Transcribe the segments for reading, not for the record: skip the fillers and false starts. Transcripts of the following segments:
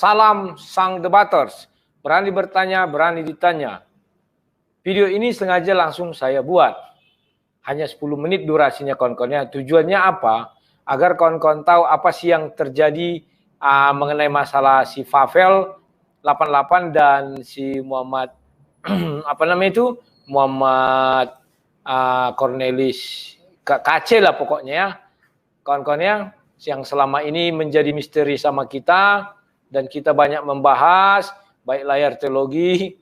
Salam sang debaters, berani bertanya, berani ditanya. Video ini sengaja langsung saya buat. Hanya 10 menit durasinya kawan-kawannya. Tujuannya apa? Agar kawan-kawan tahu apa sih yang terjadi mengenai masalah si Fafel 88 dan si Muhammad apa namanya itu? Muhammad Cornelis KC lah pokoknya ya. Kawan-kawannya yang selama ini menjadi misteri sama kita. Dan kita banyak membahas, baik layar teologi,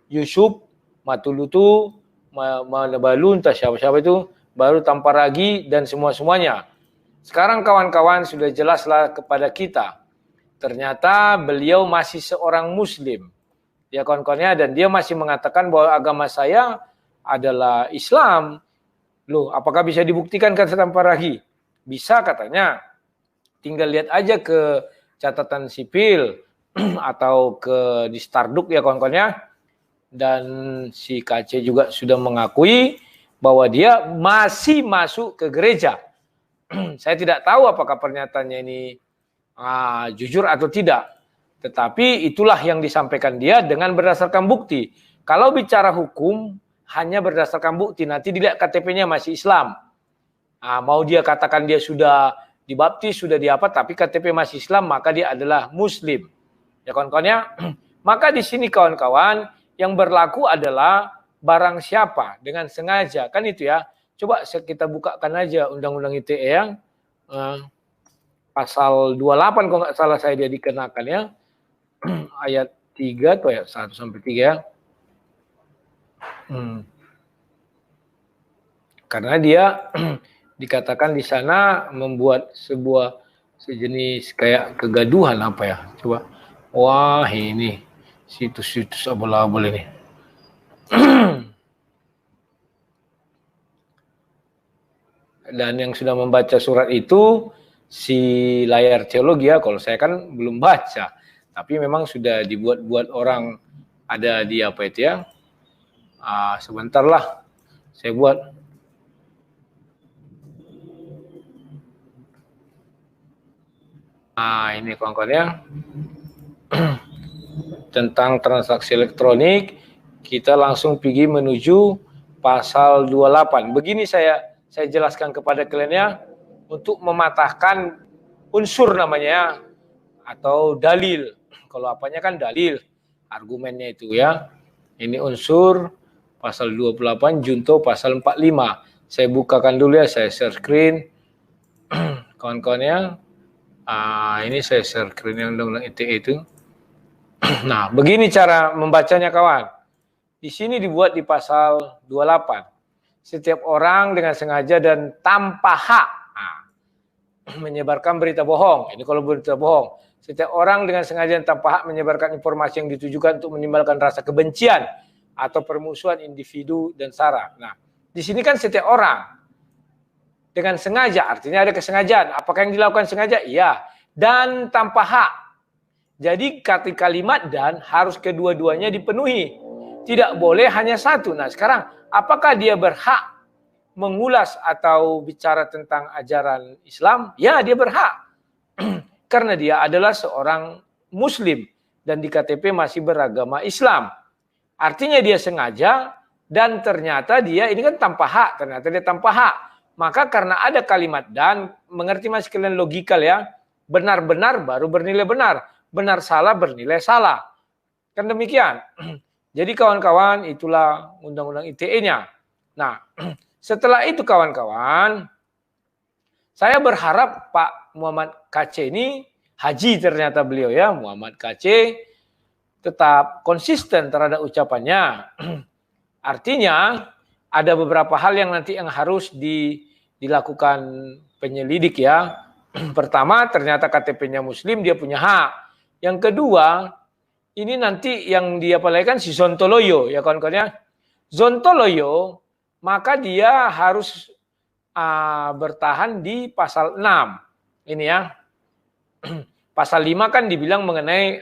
Yusuf, Matulutu, Manabalun, entah siapa-siapa itu, baru Tamparagi, dan semua-semuanya. Sekarang kawan-kawan sudah jelaslah kepada kita. Ternyata beliau masih seorang Muslim. Ya kawan-kawannya, dan dia masih mengatakan bahwa agama saya adalah Islam. Loh, apakah bisa dibuktikan kata Tamparagi? Bisa katanya. Tinggal lihat aja ke catatan sipil atau ke di Starduk ya kawan-kawannya. Dan si KC juga sudah mengakui bahwa dia masih masuk ke gereja. Saya tidak tahu apakah pernyataannya ini jujur atau tidak. Tetapi itulah yang disampaikan dia dengan berdasarkan bukti. Kalau bicara hukum hanya berdasarkan bukti, nanti dilihat KTP-nya masih Islam. Mau dia katakan dia sudah dibaptis, sudah diapa, tapi KTP masih Islam, maka dia adalah Muslim. Ya kawan-kawannya, maka di sini kawan-kawan, yang berlaku adalah barang siapa dengan sengaja. Kan itu ya, coba kita bukakan aja Undang-Undang ITE yang pasal 28 kalau nggak salah saya dia dikenakan ya. Ayat 3 atau ayat 1 sampai 3 ya. Karena dia dikatakan di sana membuat sebuah sejenis kayak kegaduhan apa ya. Coba. Wah ini situs-situs abal-abal ini. Dan yang sudah membaca surat itu si layar teologi ya. Kalau saya kan belum baca. Tapi memang sudah dibuat-buat orang ada di apa itu ya. Sebentar lah. Saya buat. Ini kawan-kawan ya. Tentang transaksi elektronik, kita langsung pergi menuju pasal 28. Begini saya jelaskan kepada kalian ya, untuk mematahkan unsur namanya atau dalil. Kalau apanya kan dalil, argumennya itu ya. Ini unsur pasal 28, junto pasal 45. Saya bukakan dulu ya, saya share screen. Kawan-kawannya. Ini saya share screen yang Undang-Undang ITE itu. Nah, begini cara membacanya kawan. Di sini dibuat di pasal 28. Setiap orang dengan sengaja dan tanpa hak menyebarkan berita bohong. Ini kalau berita bohong. Setiap orang dengan sengaja dan tanpa hak menyebarkan informasi yang ditujukan untuk menimbulkan rasa kebencian atau permusuhan individu dan sara. Nah, di sini kan setiap orang. Dengan sengaja, artinya ada kesengajaan. Apakah yang dilakukan sengaja? Iya. Dan tanpa hak. Jadi kalimat dan harus kedua-duanya dipenuhi. Tidak boleh hanya satu. Nah sekarang, apakah dia berhak mengulas atau bicara tentang ajaran Islam? Ya, dia berhak. Karena dia adalah seorang Muslim. Dan di KTP masih beragama Islam. Artinya dia sengaja dan ternyata dia, ini kan tanpa hak. Ternyata dia tanpa hak. Maka karena ada kalimat dan, mengerti mas kalian logikal ya, benar-benar baru bernilai benar, benar salah bernilai salah. Kan demikian. Jadi kawan-kawan itulah Undang-Undang ITE-nya. Nah, setelah itu kawan-kawan, saya berharap Pak Muhammad KC ini, haji ternyata beliau ya, Muhammad KC, tetap konsisten terhadap ucapannya. Artinya, ada beberapa hal yang nanti yang harus dilakukan penyelidik ya. Pertama, ternyata KTP-nya Muslim, dia punya hak. Yang kedua, ini nanti yang dia palaikan si Zontoloyo ya kawan-kawan ya. Zontoloyo, maka dia harus bertahan di pasal 6. Ini ya. Pasal 5 kan dibilang mengenai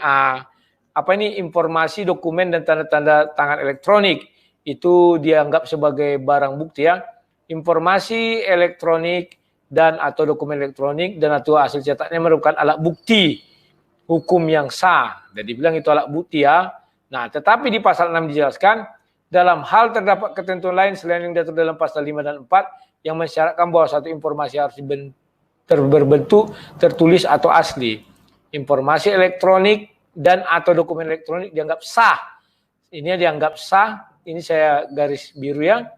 informasi, dokumen dan tanda-tanda tangan elektronik. Itu dianggap sebagai barang bukti ya. Informasi elektronik dan atau dokumen elektronik dan atau hasil cetaknya merupakan alat bukti. hukum yang sah. Dan dibilang itu alat bukti ya. Nah, tetapi di pasal 6 dijelaskan, dalam hal terdapat ketentuan lain selain yang diatur dalam pasal 5 dan 4 yang mensyaratkan bahwa satu informasi harus berbentuk tertulis atau asli. Informasi elektronik dan atau dokumen elektronik dianggap sah. Ini dianggap sah, ini saya garis biru ya.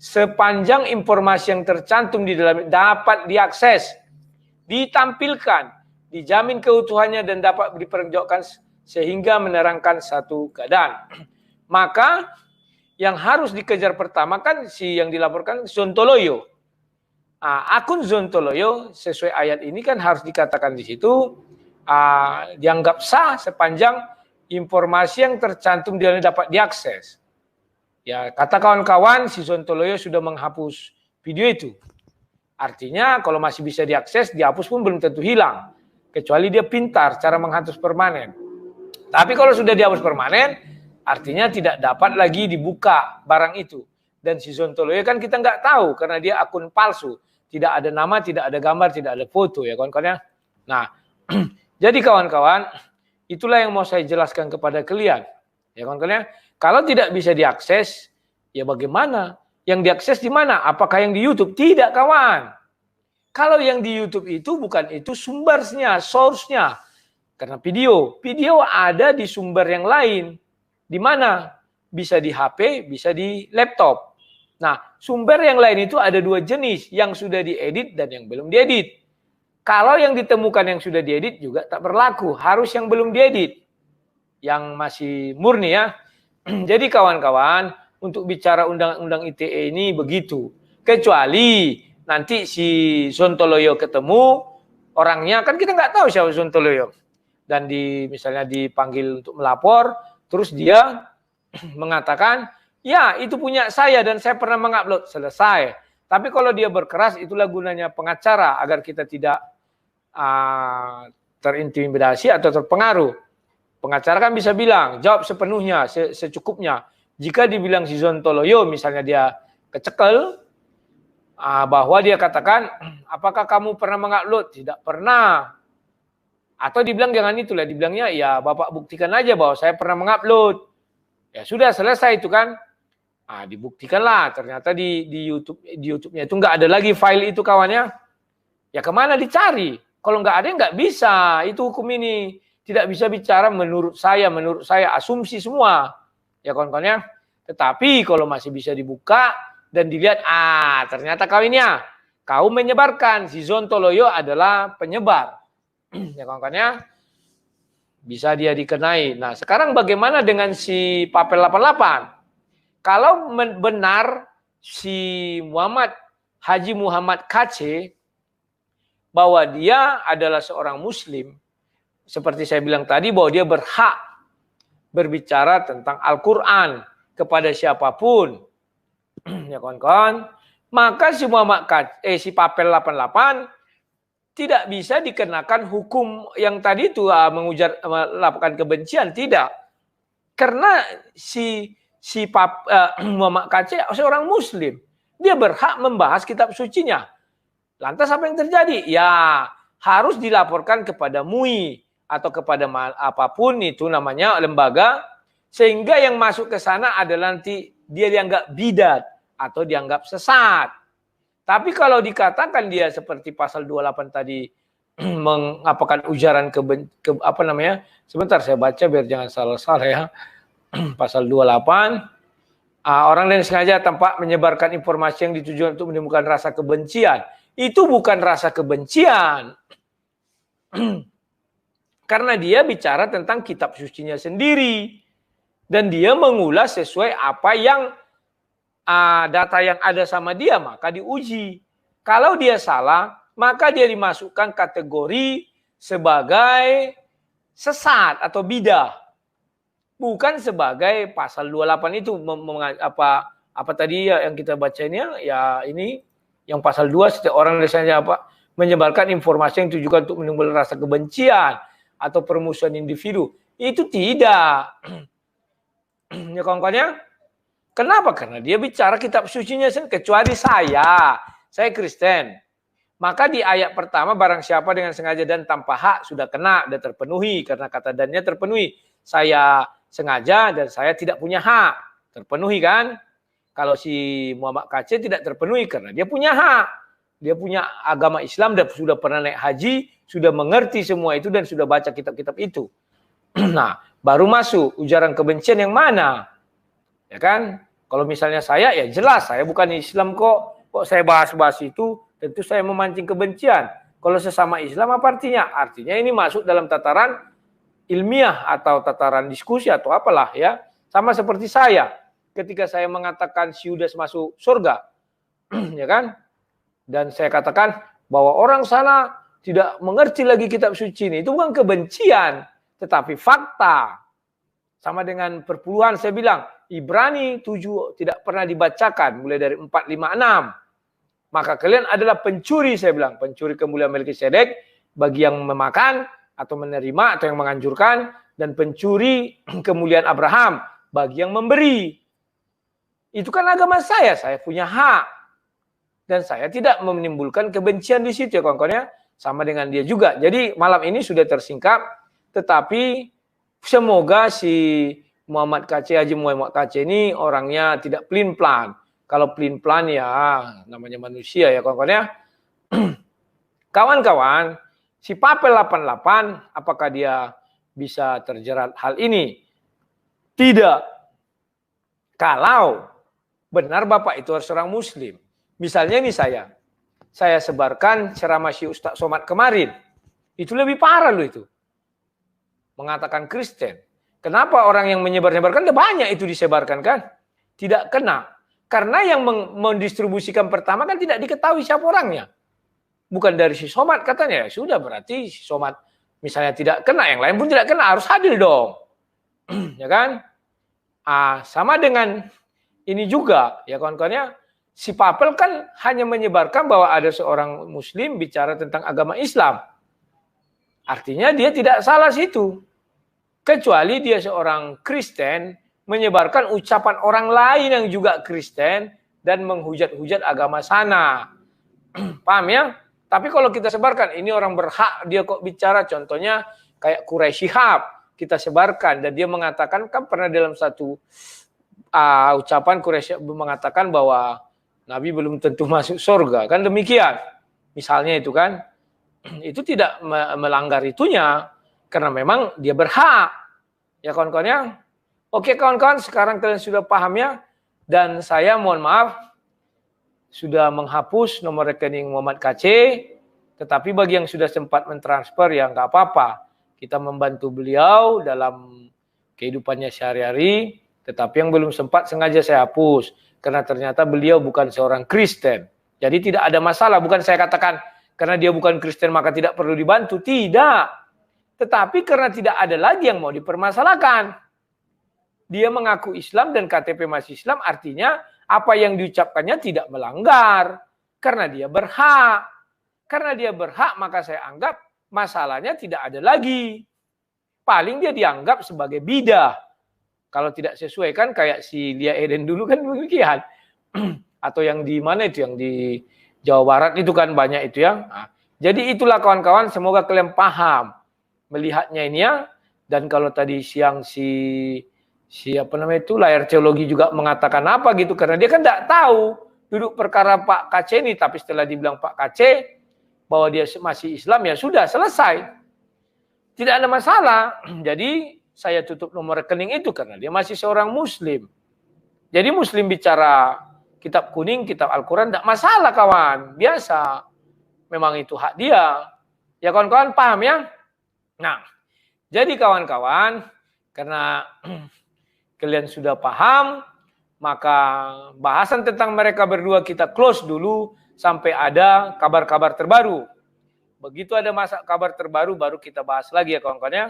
Sepanjang informasi yang tercantum di dalam dapat diakses, ditampilkan, dijamin keutuhannya dan dapat dipertanggungjawabkan sehingga menerangkan satu keadaan. Maka yang harus dikejar pertama kan si yang dilaporkan Zontoloyo. Akun Zontoloyo sesuai ayat ini kan harus dikatakan di situ dianggap sah sepanjang informasi yang tercantum di dalamnya dapat diakses. Ya, kata kawan-kawan si Zontoloyo sudah menghapus video itu. Artinya kalau masih bisa diakses, dihapus pun belum tentu hilang. Kecuali dia pintar cara menghapus permanen. Tapi kalau sudah dihapus permanen, artinya tidak dapat lagi dibuka barang itu. Dan si Zontoloyo kan kita nggak tahu karena dia akun palsu. Tidak ada nama, tidak ada gambar, tidak ada foto ya kawan-kawan ya. Nah, jadi kawan-kawan, itulah yang mau saya jelaskan kepada kalian. Ya kawan-kawan ya. Kalau tidak bisa diakses, ya bagaimana? Yang diakses di mana? Apakah yang di YouTube? Tidak kawan. Kalau yang di YouTube itu bukan itu sumbernya, source-nya. Karena video ada di sumber yang lain. Di mana? Bisa di HP, bisa di laptop. Nah, sumber yang lain itu ada dua jenis, yang sudah diedit dan yang belum diedit. Kalau yang ditemukan yang sudah diedit juga tak berlaku, harus yang belum diedit. Yang masih murni ya. Jadi kawan-kawan, untuk bicara undang-undang ITE ini begitu. Kecuali nanti si Zontoloyo ketemu, orangnya kan kita nggak tahu siapa Zontoloyo. Dan misalnya dipanggil untuk melapor, terus dia mengatakan, ya itu punya saya dan saya pernah mengupload, selesai. Tapi kalau dia berkeras, itulah gunanya pengacara, agar kita tidak terintimidasi atau terpengaruh. Pengacara kan bisa bilang, jawab sepenuhnya, secukupnya. Jika dibilang si Zontoloyo, misalnya dia kecekel, bahwa dia katakan, apakah kamu pernah mengupload? Tidak pernah. Atau dibilang jangan itulah, dibilangnya, ya Bapak buktikan aja bahwa saya pernah mengupload. Ya sudah selesai itu kan. Dibuktikanlah, ternyata di YouTube-nya itu nggak ada lagi file itu kawannya. Ya kemana dicari? Kalau nggak ada, nggak bisa. Itu hukum ini. Tidak bisa bicara menurut saya, asumsi semua. Ya kawan-kawan ya. Tetapi kalau masih bisa dibuka dan dilihat, ternyata kawinnya. Kau menyebarkan, si Zontoloyo adalah penyebar. Ya kawan-kawan ya. Bisa dia dikenai. Nah sekarang bagaimana dengan si Papel 88? Kalau benar si Haji Muhammad KC, bahwa dia adalah seorang muslim, seperti saya bilang tadi bahwa dia berhak berbicara tentang Al-Quran kepada siapapun. Ya kawan-kawan. Maka si si Papel 88 tidak bisa dikenakan hukum yang tadi itu melakukan kebencian. Tidak. Karena si Muhammad KC seorang muslim. Dia berhak membahas kitab sucinya. Lantas apa yang terjadi? Ya harus dilaporkan kepada MUI. Atau kepada apapun itu namanya lembaga, sehingga yang masuk ke sana adalah nanti dia dianggap bidat atau dianggap sesat. Tapi kalau dikatakan dia seperti pasal 28 tadi mengapakan ujaran sebentar saya baca biar jangan salah-salah ya. Pasal 28, orang lain sengaja tanpa menyebarkan informasi yang ditujukan untuk menimbulkan rasa kebencian. Itu bukan rasa kebencian. Karena dia bicara tentang kitab sucinya sendiri. Dan dia mengulas sesuai apa yang data yang ada sama dia, maka diuji. Kalau dia salah, maka dia dimasukkan kategori sebagai sesat atau bidah. Bukan sebagai pasal 28 itu. Apa tadi yang kita baca ini ya ini yang pasal 2, setiap orang misalnya menyebarkan informasi yang ditujukan untuk menimbulkan rasa kebencian atau permusuhan individu. Itu tidak. Ya kawan-kawan ya. Kenapa? Karena dia bicara kitab sucinya sendiri. Kecuali saya Kristen. Maka di ayat pertama barang siapa dengan sengaja dan tanpa hak sudah kena, sudah terpenuhi. Karena kata dannya terpenuhi. Saya sengaja dan saya tidak punya hak. Terpenuhi kan? Kalau si Muhammad KC tidak terpenuhi karena dia punya hak. Dia punya agama Islam dan sudah pernah naik haji, sudah mengerti semua itu dan sudah baca kitab-kitab itu. Nah, baru masuk ujaran kebencian yang mana? Ya kan? Kalau misalnya saya, ya jelas saya bukan Islam kok. Kok saya bahas-bahas itu, tentu saya memancing kebencian. Kalau sesama Islam apa artinya? Artinya ini masuk dalam tataran ilmiah atau tataran diskusi atau apalah ya. Sama seperti saya. Ketika saya mengatakan si Yudas masuk surga, ya kan? Dan saya katakan bahwa orang sana tidak mengerti lagi kitab suci ini. Itu bukan kebencian, tetapi fakta. Sama dengan perpuluhan saya bilang, Ibrani 7 tidak pernah dibacakan mulai dari 4, 5, 6. Maka kalian adalah pencuri, saya bilang. Pencuri kemuliaan Melkisedek bagi yang memakan atau menerima atau yang menganjurkan. Dan pencuri kemuliaan Abraham bagi yang memberi. Itu kan agama saya punya hak. Dan saya tidak menimbulkan kebencian di situ ya kawan-kawan ya. Sama dengan dia juga. Jadi malam ini sudah tersingkap. Tetapi semoga si Muhammad KC, Haji Muhammad KC ini orangnya tidak pelin-pelan. Kalau pelin-pelan ya namanya manusia ya kawan-kawan ya. Kawan-kawan, si Papel 88 apakah dia bisa terjerat hal ini? Tidak. Kalau benar Bapak itu harus orang Muslim. Misalnya ini saya sebarkan ceramah si Ustaz Somad kemarin. Itu lebih parah loh itu. Mengatakan Kristen. Kenapa orang yang menyebar-nyebarkan? Banyak itu disebarkan kan? Tidak kena. Karena yang mendistribusikan pertama kan tidak diketahui siapa orangnya. Bukan dari si Somad katanya. Ya sudah berarti si Somad misalnya tidak kena. Yang lain pun tidak kena. Harus adil dong. Ya kan? Sama dengan ini juga. Ya kawan-kawannya. Si Papel kan hanya menyebarkan bahwa ada seorang Muslim bicara tentang agama Islam. Artinya dia tidak salah situ. Kecuali dia seorang Kristen menyebarkan ucapan orang lain yang juga Kristen dan menghujat-hujat agama sana. Paham ya? Tapi kalau kita sebarkan, ini orang berhak dia kok bicara. Contohnya kayak Quraisy Shihab. Kita sebarkan dan dia mengatakan kan pernah dalam satu ucapan Quraisy mengatakan bahwa Nabi belum tentu masuk surga. Kan demikian. Misalnya itu kan. Itu tidak melanggar itunya. Karena memang dia berhak. Ya kawan-kawan ya. Oke kawan-kawan, sekarang kalian sudah paham ya. Dan saya mohon maaf. Sudah menghapus nomor rekening Muhammad KC. Tetapi bagi yang sudah sempat mentransfer ya nggak apa-apa. Kita membantu beliau dalam kehidupannya sehari-hari. Tetapi yang belum sempat sengaja saya hapus. Karena ternyata beliau bukan seorang Kristen. Jadi tidak ada masalah. Bukan saya katakan karena dia bukan Kristen maka tidak perlu dibantu. Tidak. Tetapi karena tidak ada lagi yang mau dipermasalahkan. Dia mengaku Islam dan KTP masih Islam, artinya apa yang diucapkannya tidak melanggar. Karena dia berhak. Karena dia berhak, maka saya anggap masalahnya tidak ada lagi. Paling dia dianggap sebagai bidah. Kalau tidak sesuai kan kayak si Lia Eden dulu kan demikian. Atau yang di mana itu, yang di Jawa Barat itu kan banyak itu ya. Jadi itulah kawan-kawan, semoga kalian paham melihatnya ini ya. Dan kalau tadi siang siapa namanya itu layar teologi juga mengatakan apa gitu, karena dia kan tidak tahu duduk perkara Pak KC ini, tapi setelah dibilang Pak KC bahwa dia masih Islam ya sudah selesai, tidak ada masalah. Jadi saya tutup nomor rekening itu karena dia masih seorang Muslim. Jadi Muslim bicara kitab kuning, kitab Al-Quran tidak masalah kawan, biasa. Memang itu hak dia. Ya kawan-kawan paham ya? Nah, jadi kawan-kawan, karena kalian sudah paham, maka bahasan tentang mereka berdua kita close dulu sampai ada kabar-kabar terbaru. Begitu ada kabar terbaru, baru kita bahas lagi ya kawan-kawan ya.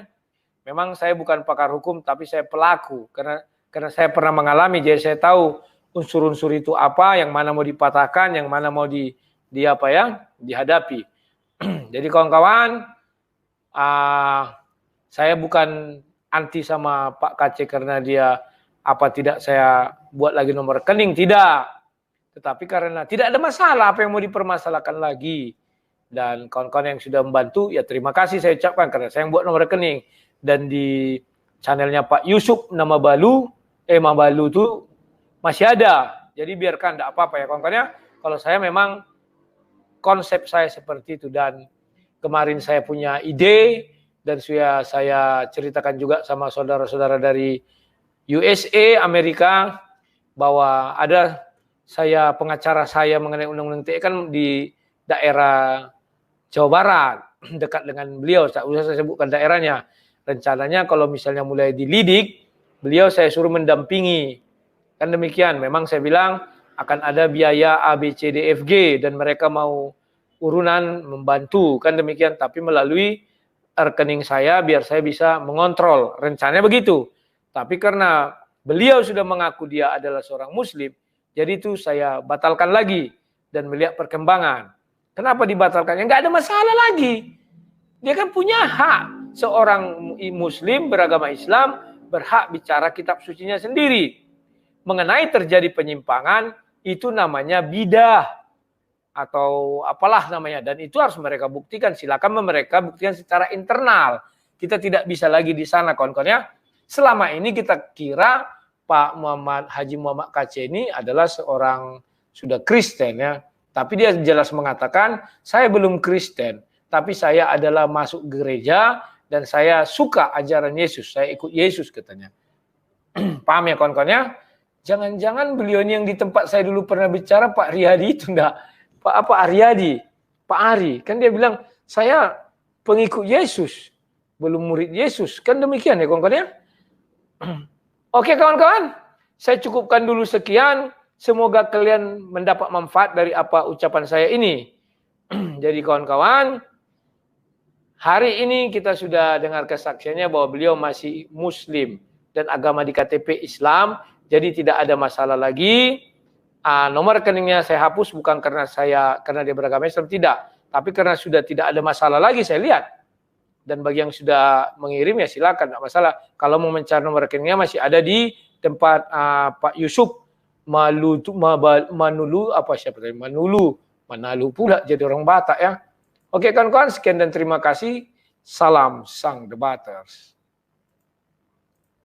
Memang saya bukan pakar hukum, tapi saya pelaku. Karena saya pernah mengalami, jadi saya tahu unsur-unsur itu apa, yang mana mau dipatahkan, yang mana mau dihadapi. Jadi kawan-kawan, saya bukan anti sama Pak KC karena dia tidak saya buat lagi nomor rekening, tidak. Tetapi karena tidak ada masalah apa yang mau dipermasalahkan lagi. dan kawan-kawan yang sudah membantu, ya terima kasih saya ucapkan karena saya yang buat nomor rekening. Dan di channelnya Pak Yusuf nama Mabalu itu masih ada. Jadi biarkan, tidak apa-apa ya kawan-kawan ya. Kalau saya memang konsep saya seperti itu, dan kemarin saya punya ide dan saya ceritakan juga sama saudara-saudara dari USA, Amerika, bahwa ada pengacara saya mengenai undang-undang ITE kan di daerah Jawa Barat, dekat dengan beliau, tak usah saya sebutkan daerahnya. Rencananya kalau misalnya mulai dilidik, beliau saya suruh mendampingi. Kan demikian, memang saya bilang akan ada biaya A, B, C, D, F, G, dan mereka mau urunan membantu, kan demikian, tapi melalui rekening saya biar saya bisa mengontrol. Rencananya begitu. Tapi karena beliau sudah mengaku dia adalah seorang muslim, jadi itu saya batalkan lagi dan melihat perkembangan. Kenapa dibatalkan? Ya nggak ada masalah lagi. Dia kan punya hak. Seorang muslim beragama Islam berhak bicara kitab sucinya sendiri. Mengenai terjadi penyimpangan, itu namanya bidah atau apalah namanya, dan itu harus mereka buktikan. Silakan mereka buktikan secara internal. Kita tidak bisa lagi di sana kawan-kawan ya. Selama ini kita kira Pak Haji Muhammad Kaceh ini adalah seorang sudah Kristen ya, tapi dia jelas mengatakan saya belum Kristen, tapi saya adalah masuk gereja dan saya suka ajaran Yesus, saya ikut Yesus katanya. Paham ya kawan-kawan ya? Jangan-jangan beliau ini yang di tempat saya dulu pernah bicara Pak Riyadi itu enggak, Pak Aryadi, Pak Ari, kan dia bilang saya pengikut Yesus, belum murid Yesus, kan demikian ya kawan-kawan ya. Oke kawan-kawan, saya cukupkan dulu sekian. Semoga kalian mendapat manfaat dari apa ucapan saya ini. Jadi kawan-kawan, hari ini kita sudah dengar kesaksiannya bahwa beliau masih muslim dan agama di KTP Islam. Jadi tidak ada masalah lagi. Nomor rekeningnya saya hapus bukan karena dia beragama Islam, tidak. Tapi karena sudah tidak ada masalah lagi saya lihat. Dan bagi yang sudah mengirim ya silakan, tidak masalah. Kalau mau mencari nomor rekeningnya masih ada di tempat Pak Yusuf Manulu pula jadi orang Batak ya. Oke kawan-kawan, sekian dan terima kasih. Salam sang debaters.